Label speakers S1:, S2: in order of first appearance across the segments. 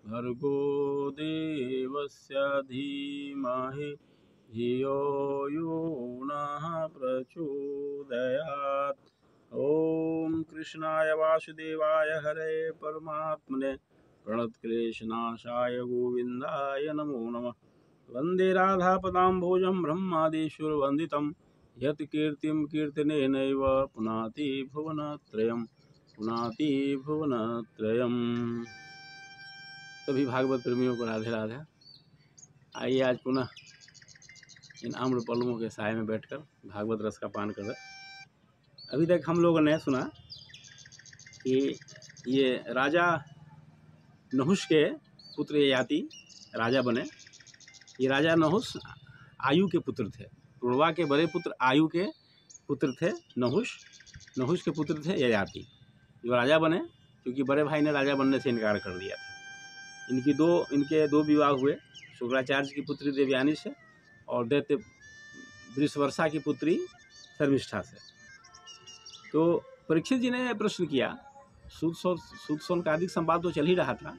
S1: भर्गो देवस्य धीमहि धियो यो नः प्रचोदयात्। ओम कृष्णाय वासुदेवाय हरे परमात्मने प्रणतक्लेशनाशाय गोविन्दाय नमो नमः। वन्दे राधापदाम्भोजं ब्रह्मादिशुरवन्दितं यत् कीर्तिं कीर्तनेनैव पुनाति भुवनत्रयम्। सभी भागवत प्रेमियों को राधे राधे। आइए आज पुनः इन आम्र पल्लवों के साय में बैठकर भागवत रस का पान कर रहे। अभी तक हम लोगों ने सुना कि ये राजा नहुष के पुत्र ययाति राजा बने। ये राजा नहुष आयु के पुत्र थे। पूर्वा के बड़े पुत्र आयु के पुत्र थे नहुष। नहुष के पुत्र थे ययाति, जो राजा बने क्योंकि बड़े भाई ने राजा बनने से इनकार कर दिया था। इनके दो विवाह हुए, शुक्राचार्य की पुत्री देवयानी से और दैत्य वृषवर्षा की पुत्री शर्मिष्ठा से। तो परीक्षित जी ने प्रश्न किया, सूत शौनकादिक संवाद तो चल ही रहा था।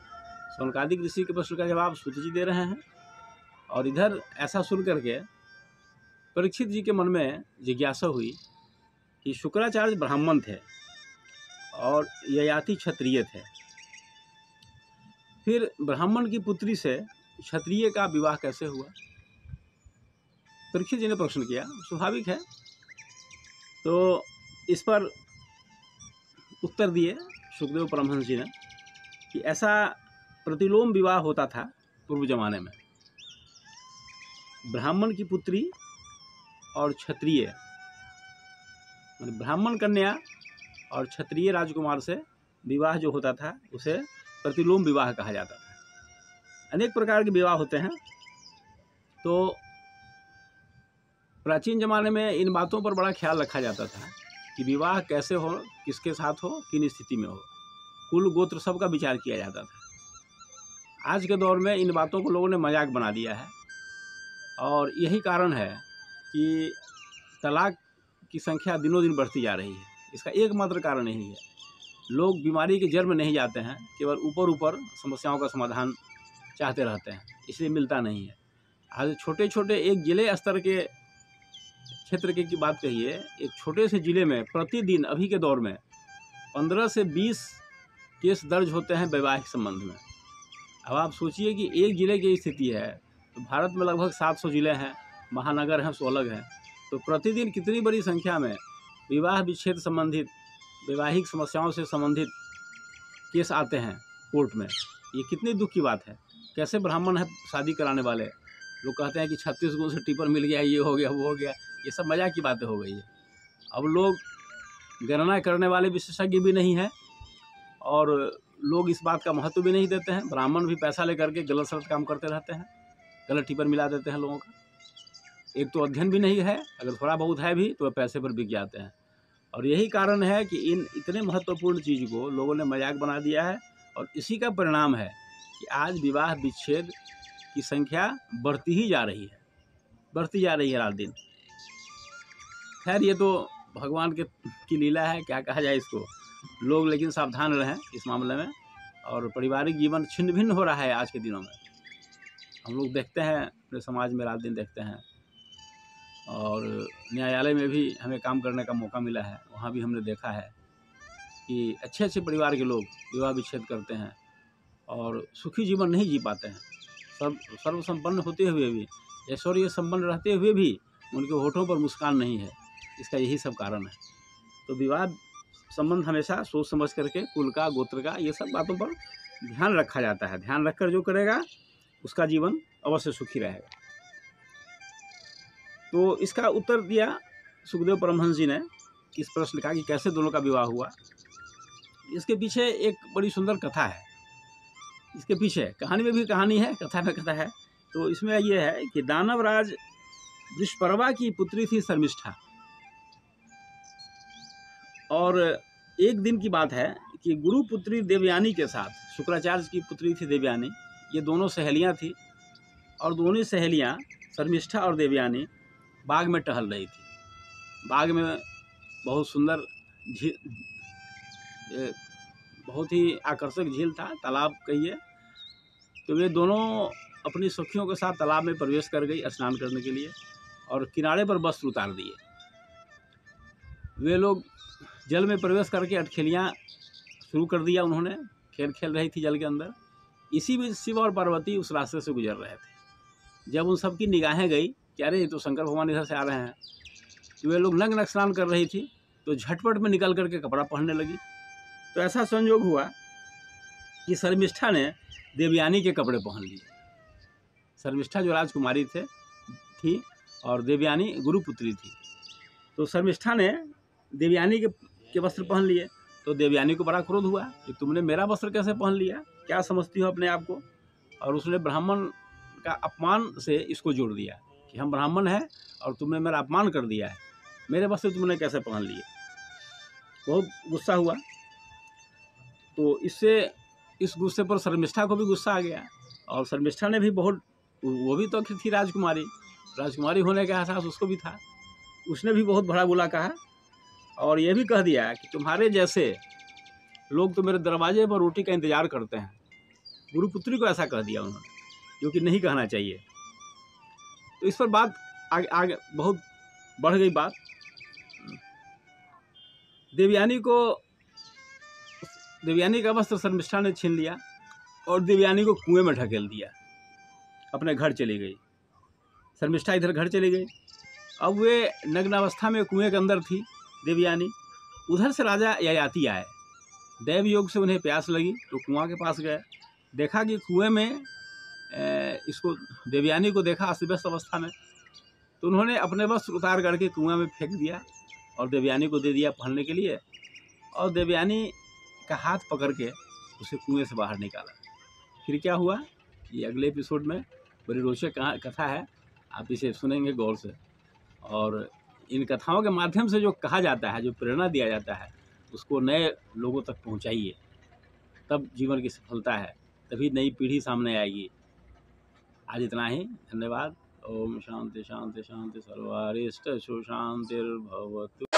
S1: शौनकादिक ऋषि के प्रश्न का जवाब सूत जी दे रहे हैं और इधर ऐसा सुन करके परीक्षित जी के मन में जिज्ञासा हुई कि शुक्राचार्य ब्राह्मण थे और ययाति क्षत्रिय थे, फिर ब्राह्मण की पुत्री से क्षत्रिय का विवाह कैसे हुआ? परीक्षित जी ने प्रश्न किया, स्वाभाविक है। तो इस पर उत्तर दिए सुखदेव परमहंस जी ने कि ऐसा प्रतिलोम विवाह होता था पूर्व जमाने में। ब्राह्मण की पुत्री और क्षत्रिय, ब्राह्मण कन्या और क्षत्रिय राजकुमार से विवाह जो होता था उसे प्रतिलोम विवाह कहा जाता था। अनेक प्रकार के विवाह होते हैं। तो प्राचीन जमाने में इन बातों पर बड़ा ख्याल रखा जाता था कि विवाह कैसे हो, किसके साथ हो, किन स्थिति में हो, कुल गोत्र सब का विचार किया जाता था। आज के दौर में इन बातों को लोगों ने मजाक बना दिया है और यही कारण है कि तलाक की संख्या दिनों दिन बढ़ती जा रही है। इसका एकमात्र कारण यही है, लोग बीमारी के जड़ में नहीं जाते हैं, केवल ऊपर ऊपर समस्याओं का समाधान चाहते रहते हैं, इसलिए मिलता नहीं है। आज छोटे छोटे एक जिले स्तर के क्षेत्र के की बात कहिए, एक छोटे से ज़िले में प्रतिदिन अभी के दौर में 15 से 20 केस दर्ज होते हैं वैवाहिक संबंध में। अब आप सोचिए कि एक ज़िले की स्थिति है तो भारत में लगभग 700 ज़िले हैं, महानगर हैं, 16 हैं। तो प्रतिदिन कितनी बड़ी संख्या में विवाह विच्छेद संबंधित, वैवाहिक समस्याओं से संबंधित केस आते हैं कोर्ट में। ये कितनी दुख की बात है। कैसे ब्राह्मण है शादी कराने वाले, लोग कहते हैं कि 36 गो से टिपर मिल गया, ये हो गया, वो हो गया। ये सब मजाक की बातें हो गई है। अब लोग गणना करने वाले विशेषज्ञ भी नहीं हैं और लोग इस बात का महत्व भी नहीं देते हैं। ब्राह्मण भी पैसा लेकर के गलत सलत काम करते रहते हैं, गलत टिपर मिला देते हैं लोगों का। एक तो अध्ययन भी नहीं है, अगर थोड़ा बहुत है भी तो पैसे पर बिक जाते हैं। और यही कारण है कि इन इतने महत्वपूर्ण चीज़ को लोगों ने मजाक बना दिया है और इसी का परिणाम है कि आज विवाह विच्छेद की संख्या बढ़ती ही जा रही है, बढ़ती जा रही है रात दिन। खैर, ये तो भगवान की लीला है, क्या कहा जाए इसको। लोग लेकिन सावधान रहें इस मामले में। और पारिवारिक जीवन छिन्न भिन्न हो रहा है आज के दिनों में। हम लोग देखते हैं अपने समाज में, रात दिन देखते हैं। और न्यायालय में भी हमें काम करने का मौका मिला है, वहाँ भी हमने देखा है कि अच्छे अच्छे परिवार के लोग विवाह विच्छेद करते हैं और सुखी जीवन नहीं जी पाते हैं। सर्वसंपन्न होते हुए भी, ऐश्वर्य संपन्न रहते हुए भी उनके होठों पर मुस्कान नहीं है। इसका यही सब कारण है। तो विवाह संबंध हमेशा सोच समझ करके, कुल का, गोत्र का, ये सब बातों पर ध्यान रखा जाता है। ध्यान रखकर जो करेगा उसका जीवन अवश्य सुखी रहेगा। तो इसका उत्तर दिया सुखदेव परमहंस जी ने इस प्रश्न का कि कैसे दोनों का विवाह हुआ। इसके पीछे एक बड़ी सुंदर कथा है। इसके पीछे कहानी में भी कहानी है, कथा में कथा है। तो इसमें यह है कि दानवराज वृषपर्वा की पुत्री थी शर्मिष्ठा। और एक दिन की बात है कि गुरुपुत्री देवयानी के साथ, शुक्राचार्य की पुत्री थी देवयानी, ये दोनों सहेलियां थी। और दोनों सहेलियां शर्मिष्ठा और देवयानी बाग में टहल रही थी। बाग में बहुत सुंदर बहुत ही आकर्षक झील था, तालाब कहिए। तो वे दोनों अपनी सखियों के साथ तालाब में प्रवेश कर गई स्नान करने के लिए और किनारे पर वस्त्र उतार दिए। वे लोग जल में प्रवेश करके अटखेलियाँ शुरू कर दिया उन्होंने, खेल खेल रही थी जल के अंदर। इसी बीच शिव और पार्वती उस रास्ते से गुजर रहे थे। जब उन सब की निगाहें गई कि अरे ये तो शंकर भगवान इधर से आ रहे हैं, तो वे लोग नग्न स्नान कर रही थी, तो झटपट में निकल करके कपड़ा पहनने लगी। तो ऐसा संयोग हुआ कि शर्मिष्ठा ने देवयानी के कपड़े पहन लिए। शर्मिष्ठा जो राजकुमारी थी और देवयानी गुरुपुत्री थी। तो शर्मिष्ठा ने देवयानी के वस्त्र पहन लिए। तो देवयानी को बड़ा क्रोध हुआ कि तुमने मेरा वस्त्र कैसे पहन लिया, क्या समझती हो अपने आप को। और उसने ब्राह्मण का अपमान से इसको जोड़ दिया कि हम ब्राह्मण हैं और तुमने मेरा अपमान कर दिया है, मेरे वस्त्र तुमने कैसे पहन लिए। बहुत गुस्सा हुआ। तो इस गुस्से पर शर्मिष्ठा को भी गुस्सा आ गया और शर्मिष्ठा ने भी बहुत, वो भी तो थी राजकुमारी होने का एहसास उसको भी था। उसने भी बहुत भला बुरा कहा और ये भी कह दिया कि तुम्हारे जैसे लोग तो मेरे दरवाजे पर रोटी का इंतज़ार करते हैं। गुरुपुत्री को ऐसा कह दिया उन्होंने, जो कि नहीं कहना चाहिए। तो इस पर बात आगे बहुत बढ़ गई। बात देवयानी का वस्त्र शर्मिष्ठा ने छीन लिया और देवयानी को कुएं में ढकेल दिया। अपने घर चली गई शर्मिष्ठा, इधर घर चली गई। अब वे नग्नावस्था में कुएं के अंदर थी देवयानी। उधर से राजा ययाति आए। दैव योग से उन्हें प्यास लगी तो कुआं के पास गए। देखा कि कुएं में इसको देवयानी को देखा अस्त व्यस्त अवस्था में। तो उन्होंने अपने वस्त्र उतार करके कुएं में फेंक दिया और देवयानी को दे दिया पहनने के लिए। और देवयानी का हाथ पकड़ के उसे कुएं से बाहर निकाला। फिर क्या हुआ ये अगले एपिसोड में बड़ी रोचक कथा है, आप इसे सुनेंगे गौर से। और इन कथाओं के माध्यम से जो कहा जाता है, जो प्रेरणा दिया जाता है, उसको नए लोगों तक पहुंचाइए, तब जीवन की सफलता है, तभी नई पीढ़ी सामने आएगी। आज इतना ही, धन्यवाद। ओम शांति शांति शांति सर्वारिष्ट सुशांतिर्भवतु।